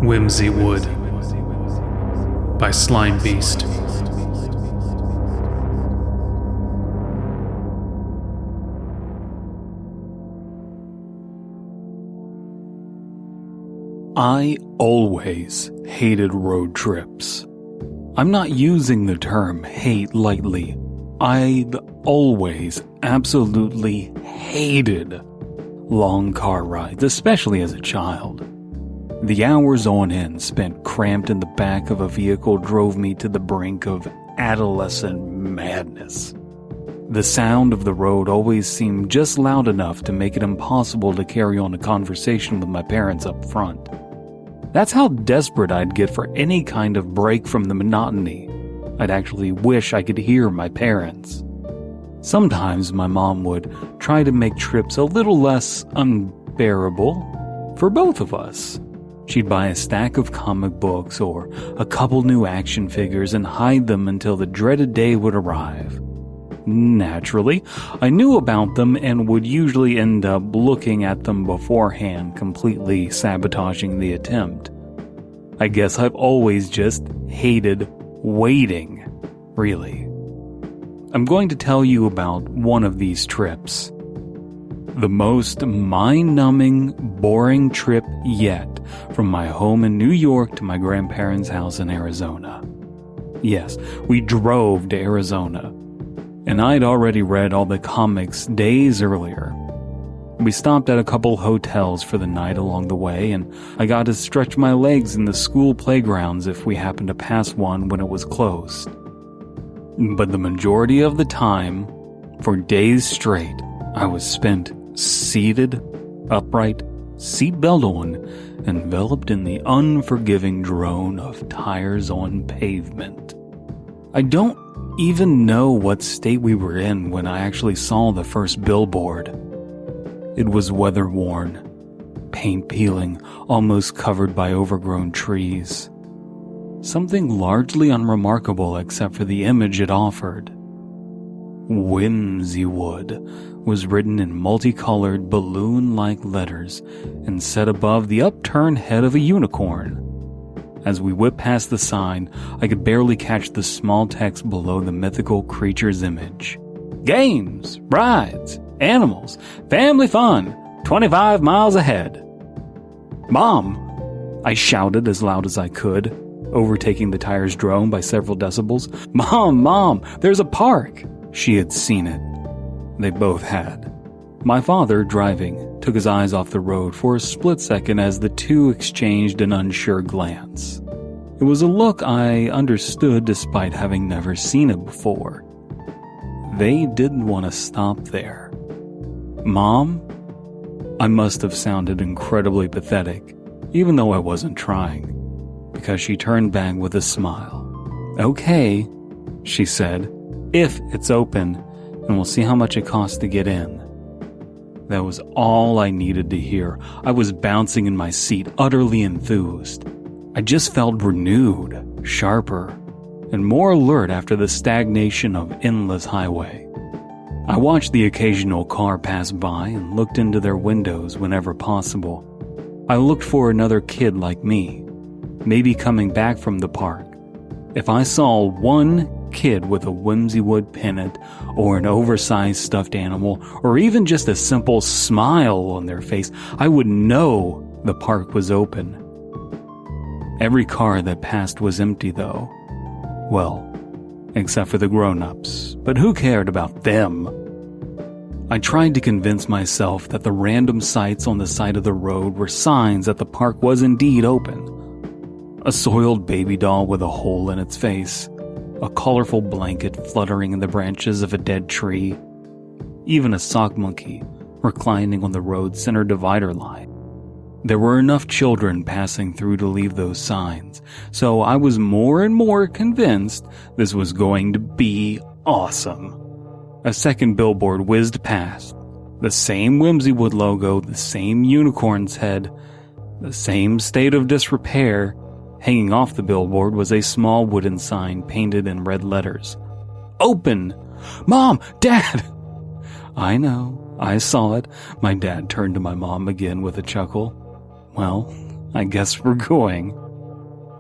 Whimsywood by Slime Beast. I always hated road trips. I'm not using the term hate lightly. I've always absolutely hated long car rides, especially as a child. The hours on end spent cramped in the back of a vehicle drove me to the brink of adolescent madness. The sound of the road always seemed just loud enough to make it impossible to carry on a conversation with my parents up front. That's how desperate I'd get for any kind of break from the monotony. I'd actually wish I could hear my parents. Sometimes my mom would try to make trips a little less unbearable for both of us. She'd buy a stack of comic books or a couple new action figures and hide them until the dreaded day would arrive. Naturally, I knew about them and would usually end up looking at them beforehand, completely sabotaging the attempt. I guess I've always just hated waiting, really. I'm going to tell you about one of these trips. The most mind-numbing, boring trip yet, from my home in New York to my grandparents' house in Arizona. Yes, we drove to Arizona, and I'd already read all the comics days earlier. We stopped at a couple hotels for the night along the way, and I got to stretch my legs in the school playgrounds if we happened to pass one when it was closed. But the majority of the time, for days straight, I was spent seated, upright, seatbelt on, enveloped in the unforgiving drone of tires on pavement. I don't even know what state we were in when I actually saw the first billboard. It was weather-worn, paint peeling, almost covered by overgrown trees. Something largely unremarkable except for the image it offered. Whimsywood was written in multicolored balloon-like letters and set above the upturned head of a unicorn. As we whipped past the sign, I could barely catch the small text below the mythical creature's image. Games, rides, animals, family fun, 25 miles ahead. Mom! I shouted as loud as I could, overtaking the tire's drone by several decibels. Mom, there's a park! She had seen it. They both had. My father, driving, took his eyes off the road for a split second as the two exchanged an unsure glance. It was a look I understood despite having never seen it before. They didn't want to stop there. Mom? I must have sounded incredibly pathetic, even though I wasn't trying, because she turned back with a smile. Okay, she said, if it's open, and we'll see how much it costs to get in. That was all I needed to hear. I was bouncing in my seat, utterly enthused. I just felt renewed, sharper, and more alert after the stagnation of endless highway. I watched the occasional car pass by and looked into their windows whenever possible. I looked for another kid like me, maybe coming back from the park. If I saw one kid with a Whimsywood pennant or an oversized stuffed animal or even just a simple smile on their face, I would know the park was open. Every car that passed was empty though. Well, except for the grown-ups, but who cared about them? I tried to convince myself that the random sights on the side of the road were signs that the park was indeed open. A soiled baby doll with a hole in its face, a colorful blanket fluttering in the branches of a dead tree, even a sock monkey reclining on the road center divider line. There were enough children passing through to leave those signs, so I was more and more convinced this was going to be awesome. A second billboard whizzed past, the same Whimsywood logo, the same unicorn's head, the same state of disrepair. Hanging off the billboard was a small wooden sign painted in red letters. Open! Mom! Dad! I know. I saw it. My dad turned to my mom again with a chuckle. Well, I guess we're going.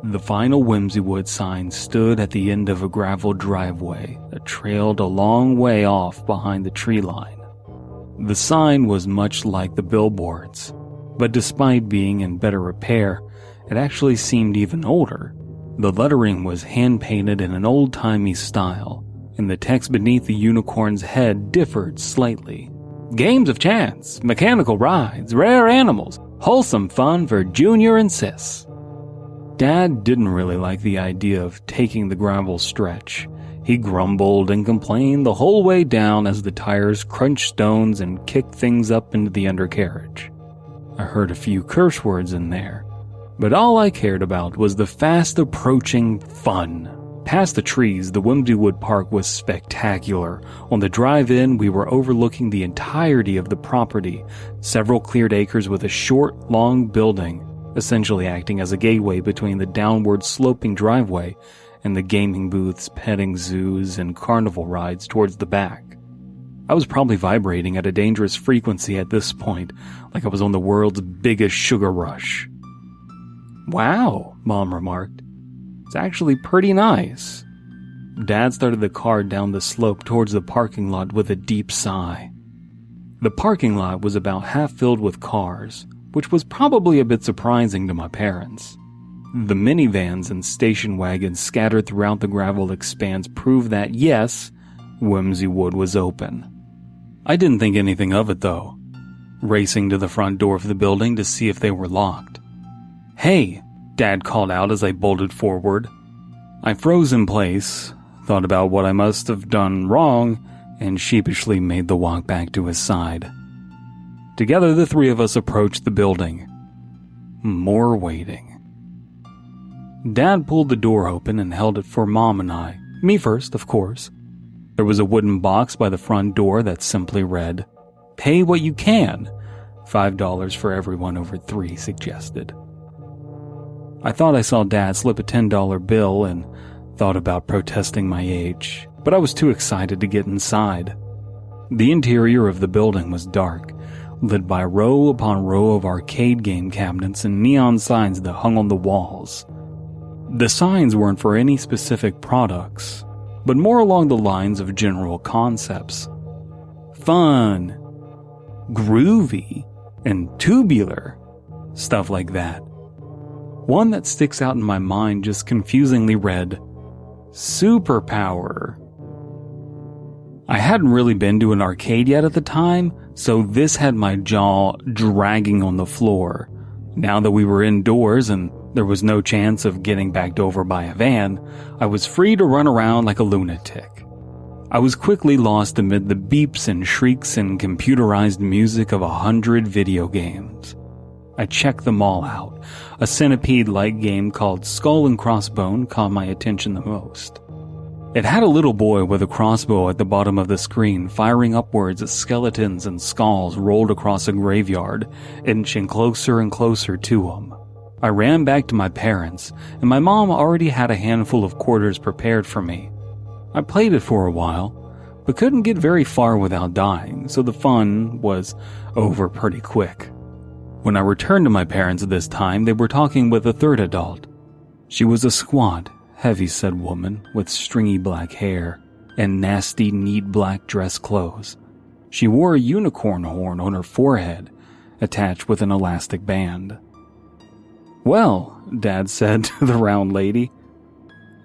The final Whimsywood sign stood at the end of a gravel driveway that trailed a long way off behind the tree line. The sign was much like the billboards, but despite being in better repair, it actually seemed even older. The lettering was hand-painted in an old-timey style, and the text beneath the unicorn's head differed slightly. Games of chance, mechanical rides, rare animals, wholesome fun for Junior and Sis. Dad didn't really like the idea of taking the gravel stretch. He grumbled and complained the whole way down as the tires crunched stones and kicked things up into the undercarriage. I heard a few curse words in there, but all I cared about was the fast-approaching fun. Past the trees, the Whimsywood Park was spectacular. On the drive-in, we were overlooking the entirety of the property, several cleared acres with a short, long building, essentially acting as a gateway between the downward-sloping driveway and the gaming booths, petting zoos, and carnival rides towards the back. I was probably vibrating at a dangerous frequency at this point, like I was on the world's biggest sugar rush. Wow, Mom remarked. It's actually pretty nice. Dad started the car down the slope towards the parking lot with a deep sigh. The parking lot was about half filled with cars, which was probably a bit surprising to my parents. The minivans and station wagons scattered throughout the gravel expanse proved that, yes, Whimsywood was open. I didn't think anything of it, though, racing to the front door of the building to see if they were locked. Hey, Dad called out as I bolted forward. I froze in place, thought about what I must have done wrong, and sheepishly made the walk back to his side. Together, the three of us approached the building. More waiting. Dad pulled the door open and held it for Mom and I. Me first, of course. There was a wooden box by the front door that simply read, "Pay what you can. $5 for everyone over 3, suggested. I thought I saw Dad slip a $10 bill and thought about protesting my age, but I was too excited to get inside. The interior of the building was dark, lit by row upon row of arcade game cabinets and neon signs that hung on the walls. The signs weren't for any specific products, but more along the lines of general concepts. Fun, groovy, and tubular, stuff like that. One that sticks out in my mind just confusingly read, Superpower. I hadn't really been to an arcade yet at the time, so this had my jaw dragging on the floor. Now that we were indoors and there was no chance of getting backed over by a van, I was free to run around like a lunatic. I was quickly lost amid the beeps and shrieks and computerized music of 100 video games. I checked them all out. A centipede-like game called Skull and Crossbone caught my attention the most. It had a little boy with a crossbow at the bottom of the screen firing upwards at skeletons and skulls rolled across a graveyard, inching closer and closer to him. I ran back to my parents, and my mom already had a handful of quarters prepared for me. I played it for a while, but couldn't get very far without dying, so the fun was over pretty quick. When I returned to my parents this time, they were talking with a third adult. She was a squat, heavy-set woman with stringy black hair and nasty, neat black dress clothes. She wore a unicorn horn on her forehead, attached with an elastic band. "Well," Dad said to the round lady,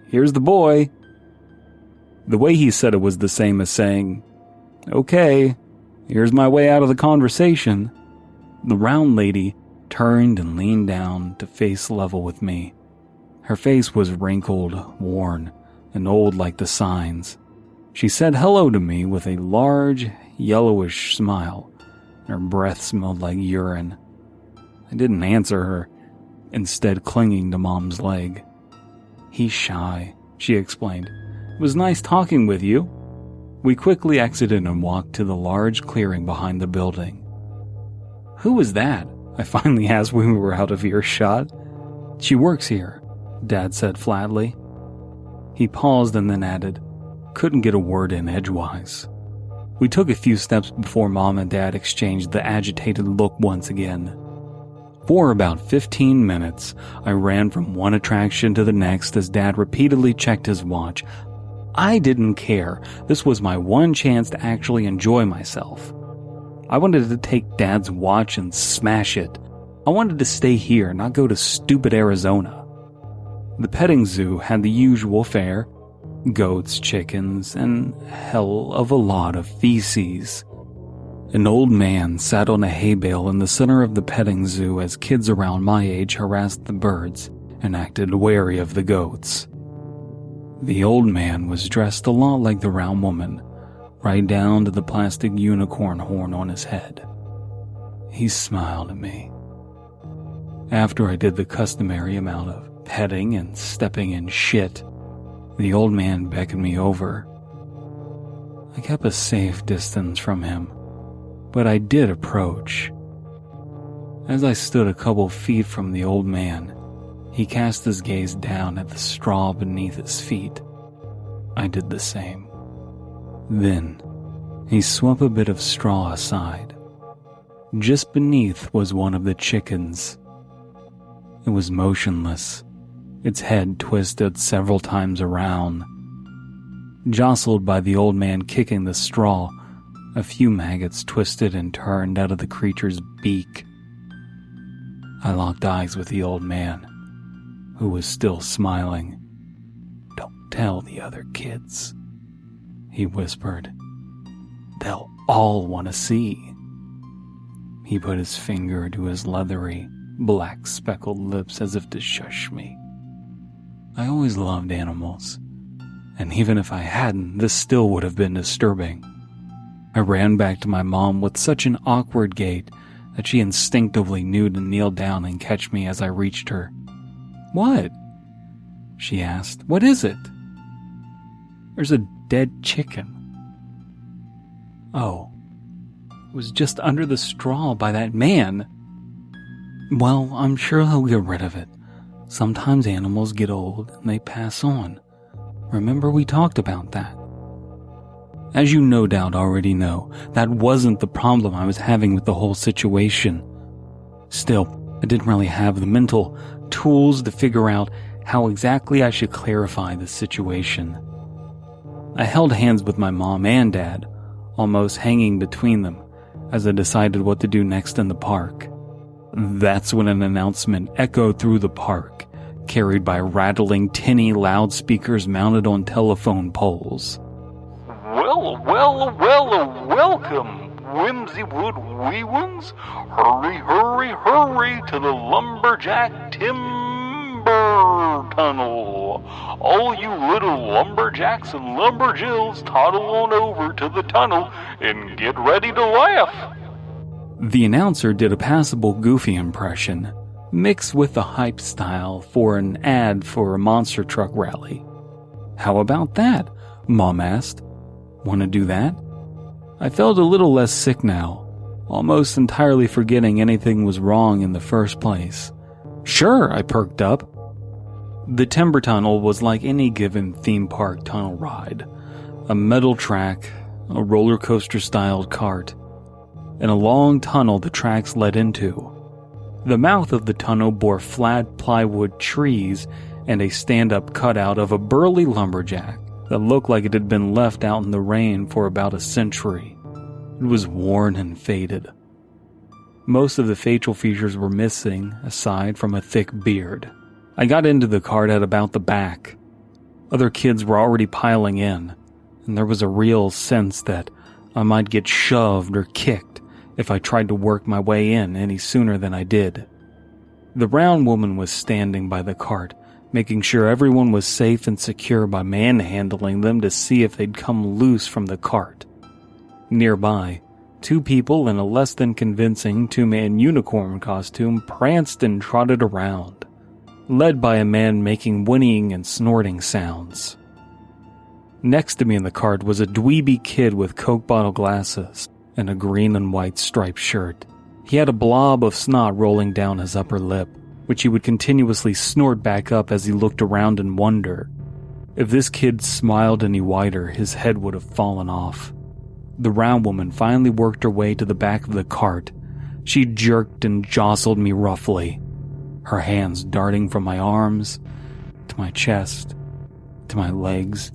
"here's the boy." The way he said it was the same as saying, "Okay, here's my way out of the conversation." The round lady turned and leaned down to face level with me. Her face was wrinkled, worn, and old like the signs. She said hello to me with a large, yellowish smile. Her breath smelled like urine. I didn't answer her, instead clinging to Mom's leg. "He's shy," she explained. "It was nice talking with you." We quickly exited and walked to the large clearing behind the building. "Who was that?" I finally asked when we were out of earshot. "She works here," Dad said flatly. He paused and then added, "Couldn't get a word in edgewise." We took a few steps before Mom and Dad exchanged the agitated look once again. For about 15 minutes, I ran from one attraction to the next as Dad repeatedly checked his watch. I didn't care. This was my one chance to actually enjoy myself. I wanted to take Dad's watch and smash it. I wanted to stay here, not go to stupid Arizona. The petting zoo had the usual fare: goats, chickens, and hell of a lot of feces. An old man sat on a hay bale in the center of the petting zoo as kids around my age harassed the birds and acted wary of the goats. The old man was dressed a lot like the round woman, right down to the plastic unicorn horn on his head. He smiled at me. After I did the customary amount of petting and stepping in shit, the old man beckoned me over. I kept a safe distance from him, but I did approach. As I stood a couple feet from the old man, he cast his gaze down at the straw beneath his feet. I did the same. Then, he swept a bit of straw aside. Just beneath was one of the chickens. It was motionless, its head twisted several times around. Jostled by the old man kicking the straw, a few maggots twisted and turned out of the creature's beak. I locked eyes with the old man, who was still smiling. "Don't tell the other kids," he whispered. "They'll all want to see." He put his finger to his leathery, black speckled lips as if to shush me. I always loved animals, and even if I hadn't, this still would have been disturbing. I ran back to my mom with such an awkward gait that she instinctively knew to kneel down and catch me as I reached her. "What?" she asked. "What is it?" "There's a dead chicken." "Oh, it was just under the straw by that man." "Well, I'm sure he'll get rid of it. Sometimes animals get old and they pass on. Remember we talked about that?" As you no doubt already know, that wasn't the problem I was having with the whole situation. Still, I didn't really have the mental tools to figure out how exactly I should clarify the situation. I held hands with my mom and dad, almost hanging between them, as I decided what to do next in the park. That's when an announcement echoed through the park, carried by rattling tinny loudspeakers mounted on telephone poles. Welcome, Whimsywood wee ones. Hurry to the lumberjack timber tunnel. All you little lumberjacks and lumberjills toddle on over to the tunnel and get ready to laugh. The announcer did a passable Goofy impression, mixed with the hype style for an ad for a monster truck rally. "How about that?" Mom asked. "Want to do that?" I felt a little less sick now, almost entirely forgetting anything was wrong in the first place. "Sure," I perked up. The timber tunnel was like any given theme park tunnel ride. A metal track, a roller coaster styled cart, and a long tunnel the tracks led into. The mouth of the tunnel bore flat plywood trees and a stand-up cutout of a burly lumberjack that looked like it had been left out in the rain for about a century. It was worn and faded. Most of the facial features were missing, aside from a thick beard. I got into the cart at about the back. Other kids were already piling in, and there was a real sense that I might get shoved or kicked if I tried to work my way in any sooner than I did. The round woman was standing by the cart, making sure everyone was safe and secure by manhandling them to see if they'd come loose from the cart. Nearby, two people in a less than convincing two-man unicorn costume pranced and trotted around, led by a man making whinnying and snorting sounds. Next to me in the cart was a dweeby kid with Coke bottle glasses and a green and white striped shirt. He had a blob of snot rolling down his upper lip, which he would continuously snort back up as he looked around in wonder. If this kid smiled any wider, his head would have fallen off. The round woman finally worked her way to the back of the cart, She jerked and jostled me roughly, her hands darting from my arms to my chest to my legs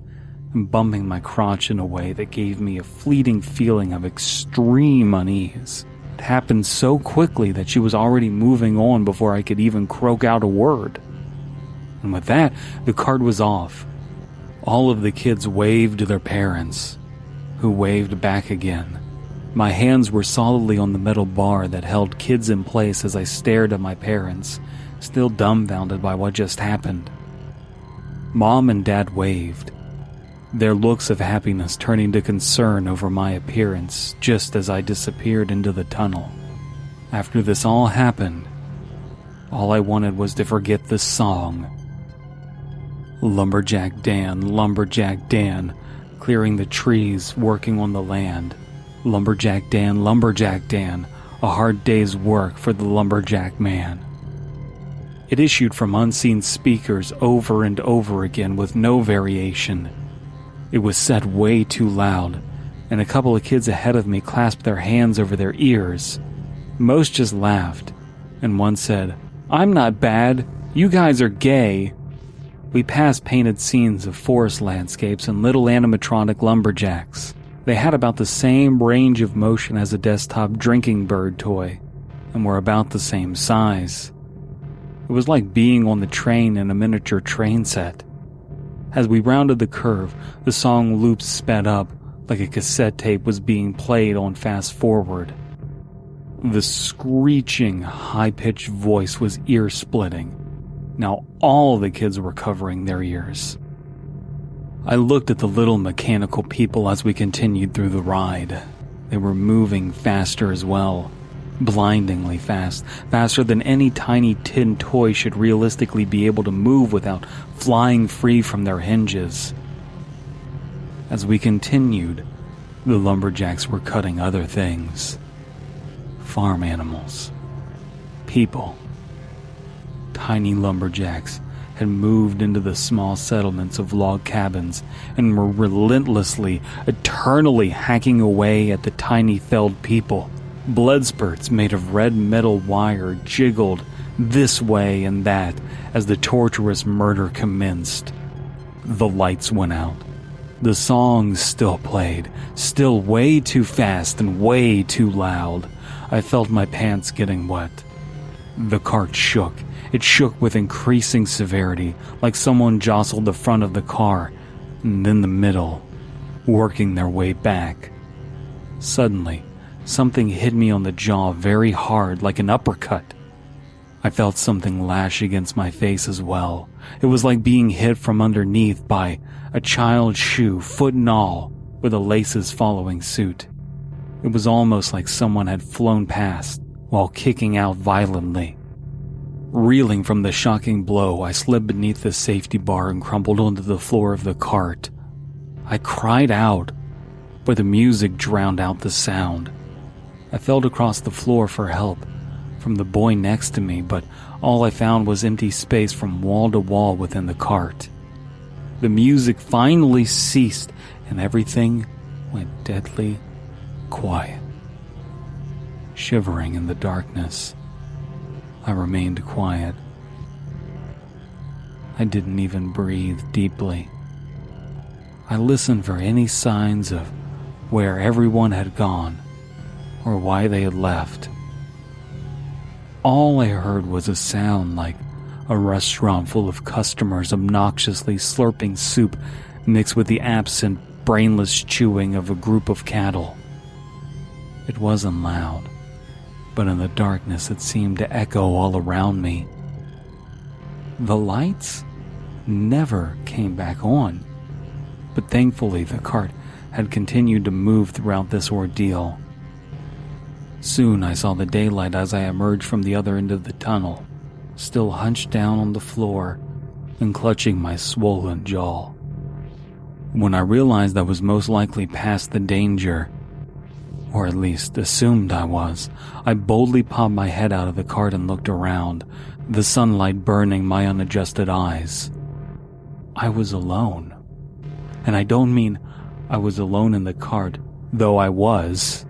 and bumping my crotch in a way that gave me a fleeting feeling of extreme unease. It happened so quickly that she was already moving on before I could even croak out a word. And with that, the cart was off. All of the kids waved to their parents, who waved back again. My hands were solidly on the metal bar that held kids in place as I stared at my parents, still dumbfounded by what just happened. Mom and Dad waved, their looks of happiness turning to concern over my appearance just as I disappeared into the tunnel. After this all happened, all I wanted was to forget the song. Lumberjack Dan, clearing the trees, working on the land. Lumberjack Dan, a hard day's work for the lumberjack man. It issued from unseen speakers over and over again with no variation. It was said way too loud, and a couple of kids ahead of me clasped their hands over their ears. Most just laughed, and one said, "I'm not bad, you guys are gay." We passed painted scenes of forest landscapes and little animatronic lumberjacks. They had about the same range of motion as a desktop drinking bird toy, and were about the same size. It was like being on the train in a miniature train set. As we rounded the curve, the song loops sped up like a cassette tape was being played on fast forward. The screeching, high-pitched voice was ear-splitting. Now all the kids were covering their ears. I looked at the little mechanical people as we continued through the ride. They were moving faster as well. Blindingly fast, faster than any tiny tin toy should realistically be able to move without flying free from their hinges. As we continued, the lumberjacks were cutting other things. Farm animals. People. Tiny lumberjacks had moved into the small settlements of log cabins and were relentlessly, eternally hacking away at the tiny felled people. Blood spurts made of red metal wire jiggled this way and that as the torturous murder commenced. The lights went out. The songs still played, still way too fast and way too loud. I felt my pants getting wet. The cart shook. It shook with increasing severity, like someone jostled the front of the car, and then the middle, working their way back. Suddenly, something hit me on the jaw very hard, like an uppercut. I felt something lash against my face as well. It was like being hit from underneath by a child's shoe, foot and all, with the laces following suit. It was almost like someone had flown past while kicking out violently. Reeling from the shocking blow, I slid beneath the safety bar and crumpled onto the floor of the cart. I cried out, but the music drowned out the sound. I felt across the floor for help from the boy next to me, but all I found was empty space from wall to wall within the cart. The music finally ceased, and everything went deadly quiet. Shivering in the darkness, I remained quiet. I didn't even breathe deeply. I listened for any signs of where everyone had gone or why they had left. All I heard was a sound like a restaurant full of customers obnoxiously slurping soup mixed with the absent, brainless chewing of a group of cattle. It wasn't loud, but in the darkness it seemed to echo all around me. The lights never came back on, but thankfully the cart had continued to move throughout this ordeal. Soon I saw the daylight as I emerged from the other end of the tunnel, still hunched down on the floor and clutching my swollen jaw. When I realized I was most likely past the danger, or at least assumed I was, I boldly popped my head out of the cart and looked around, the sunlight burning my unadjusted eyes. I was alone. And I don't mean I was alone in the cart, though I was,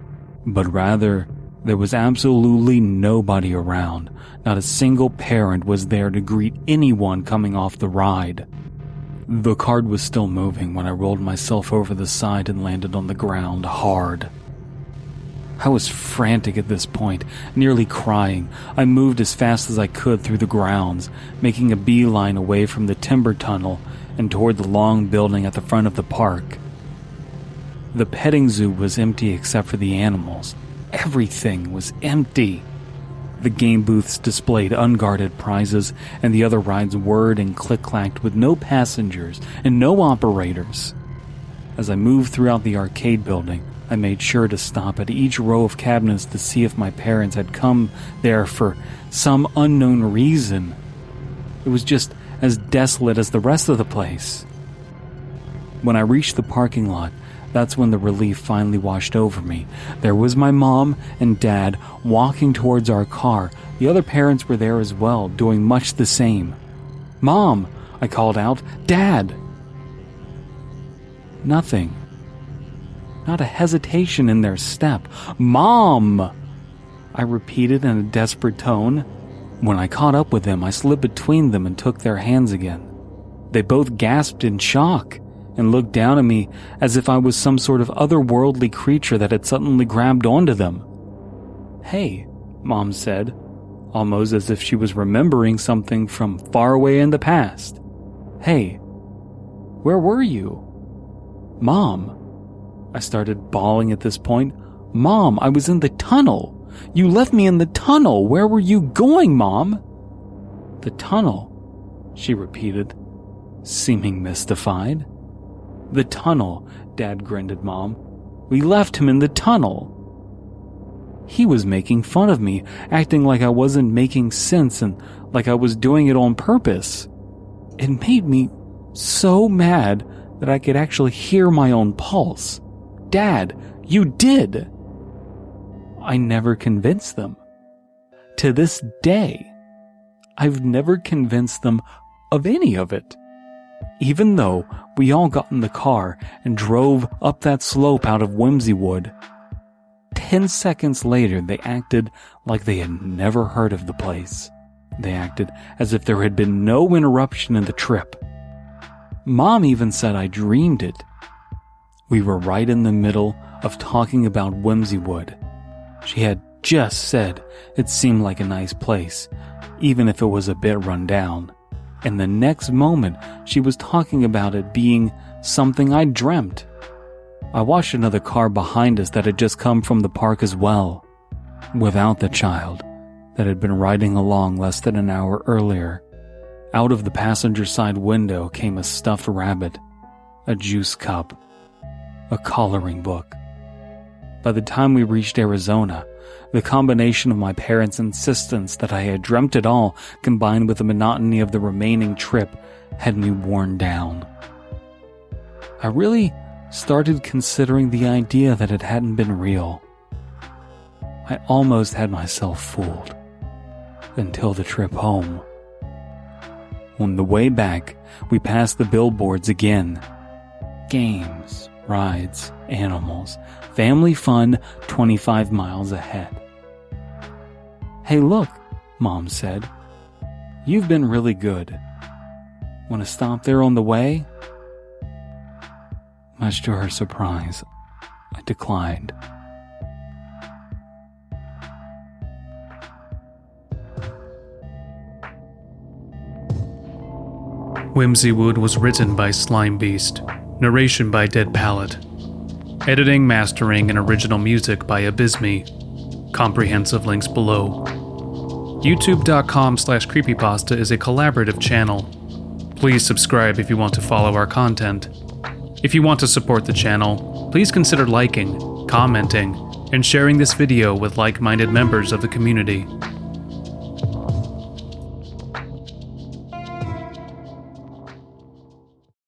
but rather There was absolutely nobody around. Not a single parent was there to greet anyone coming off the ride. The cart was still moving when I rolled myself over the side and landed on the ground hard. I was frantic at this point, nearly crying. I moved as fast as I could through the grounds, making a beeline away from the timber tunnel and toward the long building at the front of the park. The petting zoo was empty except for the animals. Everything was empty. The game booths displayed unguarded prizes, and the other rides whirred and click-clacked with no passengers and no operators. As I moved throughout the arcade building, I made sure to stop at each row of cabinets to see if my parents had come there for some unknown reason. It was just as desolate as the rest of the place. When I reached the parking lot, that's when the relief finally washed over me. There was my mom and dad walking towards our car. The other parents were there as well, doing much the same. "Mom!" I called out. "Dad!" Nothing. Not a hesitation in their step. "Mom!" I repeated in a desperate tone. When I caught up with them, I slid between them and took their hands again. They both gasped in shock and looked down at me as if I was some sort of otherworldly creature that had suddenly grabbed onto them. "Hey," Mom said, almost as if she was remembering something from far away in the past. "Hey, where were you?" "Mom," I started bawling at this point. "Mom, I was in the tunnel. You left me in the tunnel. Where were you going, Mom?" "The tunnel," she repeated, seeming mystified. "The tunnel," Dad grinned at Mom. "We left him in the tunnel." He was making fun of me, acting like I wasn't making sense and like I was doing it on purpose. It made me so mad that I could actually hear my own pulse. "Dad, you did!" I never convinced them. To this day, I've never convinced them of any of it. Even though we all got in the car and drove up that slope out of Whimsywood, 10 seconds later they acted like they had never heard of the place. They acted as if there had been no interruption in the trip. Mom even said I dreamed it. We were right in the middle of talking about Whimsywood. She had just said it seemed like a nice place, even if it was a bit run down. And the next moment, she was talking about it being something I dreamt. I watched another car behind us that had just come from the park as well, without the child that had been riding along less than an hour earlier. Out of the passenger side window came a stuffed rabbit, a juice cup, a coloring book. By the time we reached Arizona, the combination of my parents' insistence that I had dreamt it all, combined with the monotony of the remaining trip, had me worn down. I really started considering the idea that it hadn't been real. I almost had myself fooled. Until the trip home. On the way back, we passed the billboards again. Games, rides, animals, family fun 25 miles ahead. "Hey look," Mom said. "You've been really good. Want to stop there on the way?" Much to her surprise, I declined. Whimsywood was written by Slime Beast, narration by Dead Palette, editing, mastering, and original music by Abysme. Comprehensive links below. YouTube.com/Creepypasta is a collaborative channel. Please subscribe if you want to follow our content. If you want to support the channel, please consider liking, commenting, and sharing this video with like-minded members of the community.